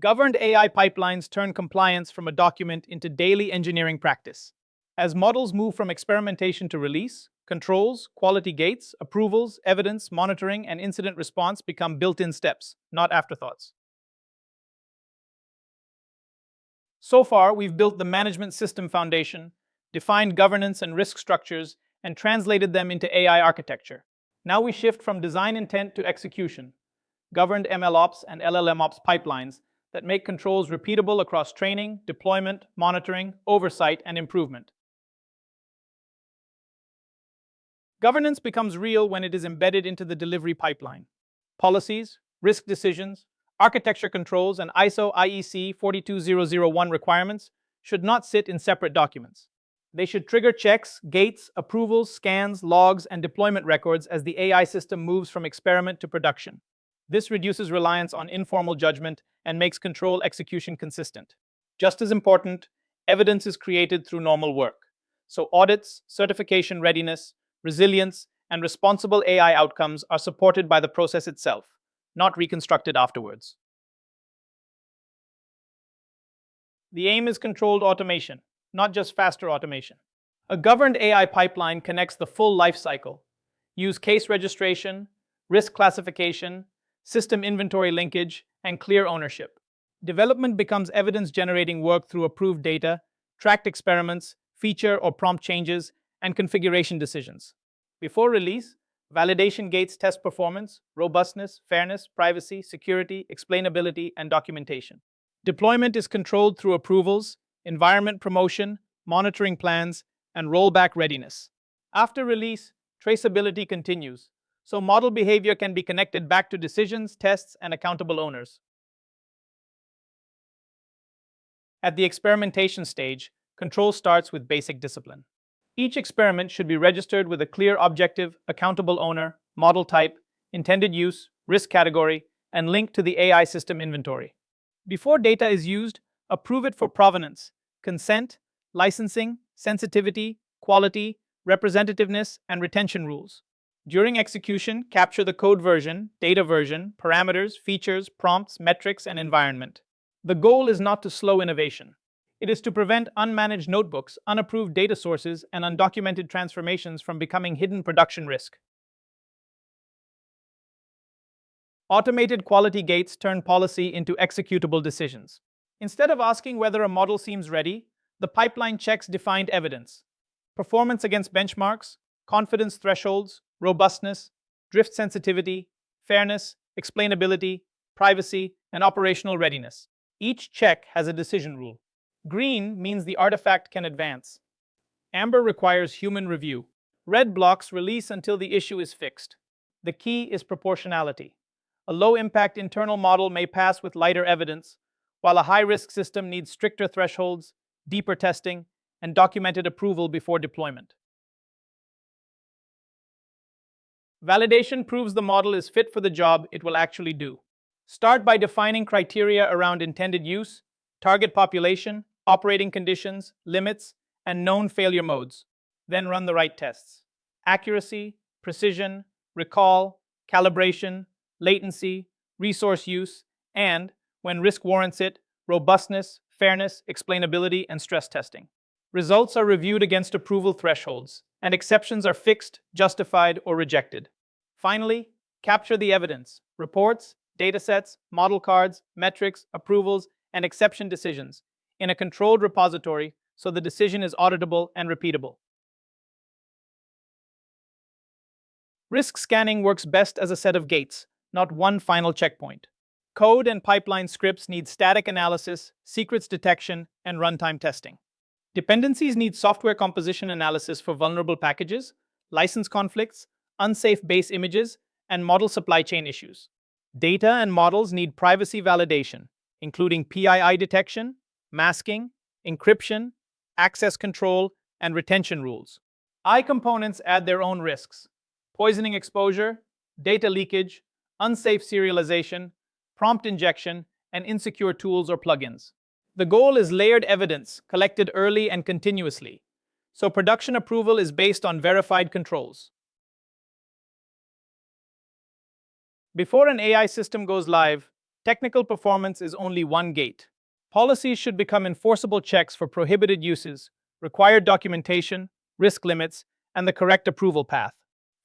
Governed AI pipelines turn compliance from a document into daily engineering practice. As models move from experimentation to release, controls, quality gates, approvals, evidence, monitoring, and incident response become built-in steps, not afterthoughts. So far, we've built the management system foundation, defined governance and risk structures, and translated them into AI architecture. Now we shift from design intent to execution, governed MLOps and LLMOps pipelines that make controls repeatable across training, deployment, monitoring, oversight, and improvement. Governance becomes real when it is embedded into the delivery pipeline. Policies, risk decisions, architecture controls, and ISO/IEC 42001 requirements should not sit in separate documents. They should trigger checks, gates, approvals, scans, logs, and deployment records as the AI system moves from experiment to production. This reduces reliance on informal judgment and makes control execution consistent. Just as important, evidence is created through normal work. So audits, certification readiness, resilience, and responsible AI outcomes are supported by the process itself, not reconstructed afterwards. The aim is controlled automation, not just faster automation. A governed AI pipeline connects the full life cycle. Use case registration, risk classification, system inventory linkage, and clear ownership. Development becomes evidence-generating work through approved data, tracked experiments, feature or prompt changes, and configuration decisions. Before release, validation gates test performance, robustness, fairness, privacy, security, explainability, and documentation. Deployment is controlled through approvals, environment promotion, monitoring plans, and rollback readiness. After release, traceability continues, so model behavior can be connected back to decisions, tests, and accountable owners. At the experimentation stage, control starts with basic discipline. Each experiment should be registered with a clear objective, accountable owner, model type, intended use, risk category, and link to the AI system inventory. Before data is used, approve it for provenance, consent, licensing, sensitivity, quality, representativeness, and retention rules. During execution, capture the code version, data version, parameters, features, prompts, metrics, and environment. The goal is not to slow innovation. It is to prevent unmanaged notebooks, unapproved data sources, and undocumented transformations from becoming hidden production risk. Automated quality gates turn policy into executable decisions. Instead of asking whether a model seems ready, the pipeline checks defined evidence: performance against benchmarks, confidence thresholds, robustness, drift sensitivity, fairness, explainability, privacy, and operational readiness. Each check has a decision rule. Green means the artifact can advance. Amber requires human review. Red blocks release until the issue is fixed. The key is proportionality. A low-impact internal model may pass with lighter evidence, while a high-risk system needs stricter thresholds, deeper testing, and documented approval before deployment. Validation proves the model is fit for the job it will actually do. Start by defining criteria around intended use, target population, operating conditions, limits, and known failure modes. Then run the right tests. Accuracy, precision, recall, calibration, latency, resource use, and, when risk warrants it, robustness, fairness, explainability, and stress testing. Results are reviewed against approval thresholds, and exceptions are fixed, justified, or rejected. Finally, capture the evidence: reports, datasets, model cards, metrics, approvals, and exception decisions in a controlled repository so the decision is auditable and repeatable. Risk scanning works best as a set of gates, not one final checkpoint. Code and pipeline scripts need static analysis, secrets detection, and runtime testing. Dependencies need software composition analysis for vulnerable packages, license conflicts, unsafe base images, and model supply chain issues. Data and models need privacy validation, including PII detection, masking, encryption, access control, and retention rules. I components add their own risks: poisoning exposure, data leakage, unsafe serialization, prompt injection, and insecure tools or plugins. The goal is layered evidence collected early and continuously, so production approval is based on verified controls. Before an AI system goes live, Technical performance is only one gate. Policies should become enforceable checks for prohibited uses, required documentation, risk limits, and the correct approval path.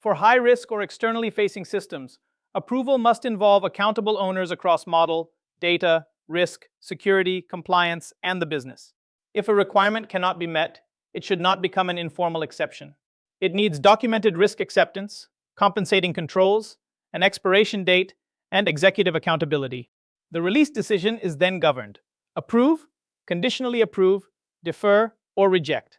For high-risk or externally facing systems, approval must involve accountable owners across model, data, risk, security, compliance, and the business. If a requirement cannot be met, it should not become an informal exception. It needs documented risk acceptance, compensating controls, an expiration date, and executive accountability. The release decision is then governed. Approve, conditionally approve, defer, or reject.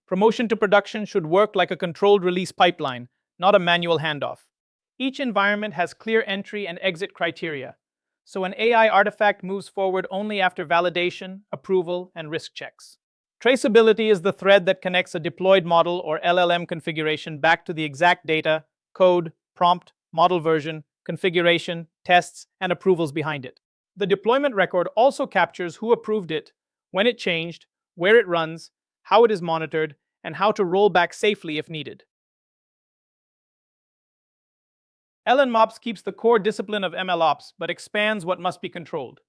Promotion to production should work like a controlled release pipeline, not a manual handoff. Each environment has clear entry and exit criteria, so an AI artifact moves forward only after validation, approval, and risk checks. Traceability is the thread that connects a deployed model or LLM configuration back to the exact data, code, prompt, model version, configuration, tests, and approvals behind it. The deployment record also captures who approved it, when it changed, where it runs, how it is monitored, and how to roll back safely if needed. LLMOps keeps the core discipline of MLOps but expands what must be controlled.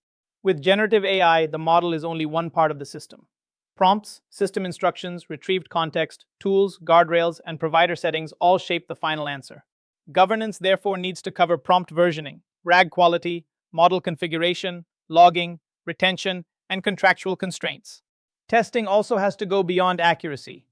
With generative AI, the model is only one part of the system. Prompts, system instructions, retrieved context, tools, guardrails, and provider settings all shape the final answer. Governance therefore needs to cover prompt versioning, RAG quality, model configuration, logging, retention, and contractual constraints. Testing also has to go beyond accuracy.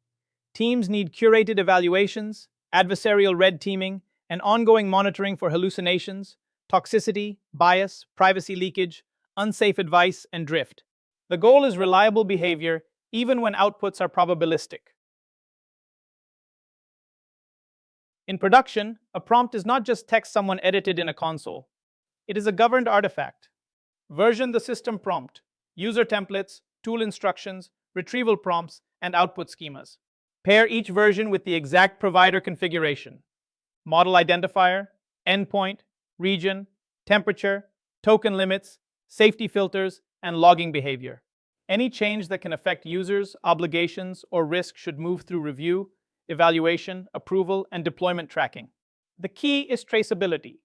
Teams need curated evaluations, adversarial red teaming, and ongoing monitoring for hallucinations, toxicity, bias, privacy leakage, unsafe advice, and drift. The goal is reliable behavior, even when outputs are probabilistic. In production, a prompt is not just text someone edited in a console. It is a governed artifact. Version the system prompt, user templates, tool instructions, retrieval prompts, and output schemas. Pair each version with the exact provider configuration, model identifier, endpoint, region, temperature, token limits, safety filters, and logging behavior. Any change that can affect users, obligations, or risk should move through review, evaluation, approval, and deployment tracking. The key is traceability.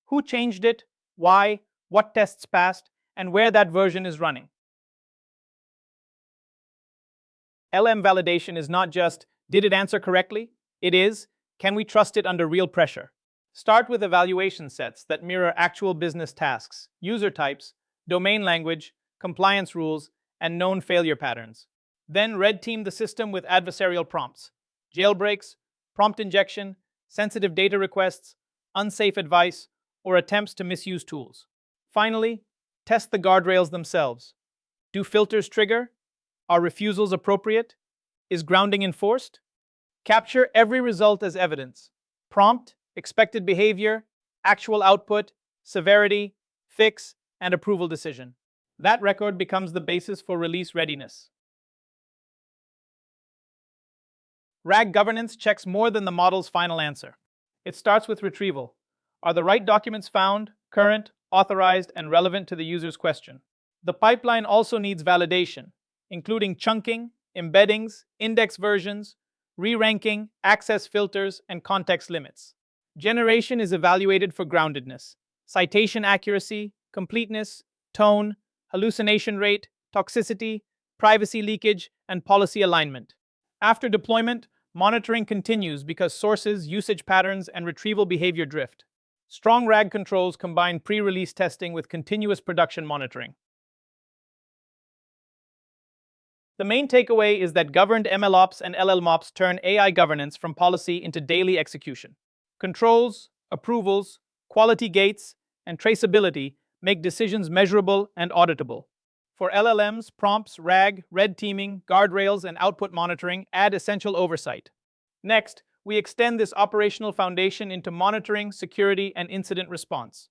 Who changed it, why, what tests passed, and where that version is running. LM validation is not just, did it answer correctly? It is, can we trust it under real pressure? Start with evaluation sets that mirror actual business tasks, user types, domain language, compliance rules, and known failure patterns. Then red team the system with adversarial prompts, jailbreaks, prompt injection, sensitive data requests, unsafe advice, or attempts to misuse tools. Finally, test the guardrails themselves. Do filters trigger? Are refusals appropriate? Is grounding enforced? Capture every result as evidence. Prompt, expected behavior, actual output, severity, fix, and approval decision. That record becomes the basis for release readiness. RAG governance checks more than the model's final answer. It starts with retrieval. Are the right documents found, current, authorized, and relevant to the user's question? The pipeline also needs validation, including chunking, embeddings, index versions, re-ranking, access filters, and context limits. Generation is evaluated for groundedness, citation accuracy, completeness, tone, hallucination rate, toxicity, privacy leakage, and policy alignment. After deployment, monitoring continues because sources, usage patterns, and retrieval behavior drift. Strong RAG controls combine pre-release testing with continuous production monitoring. The main takeaway is that governed MLOps and LLMOps turn AI governance from policy into daily execution. Controls, approvals, quality gates, and traceability make decisions measurable and auditable. For LLMs, prompts, RAG, red teaming, guardrails, and output monitoring add essential oversight. Next, we extend this operational foundation into monitoring, security, and incident response.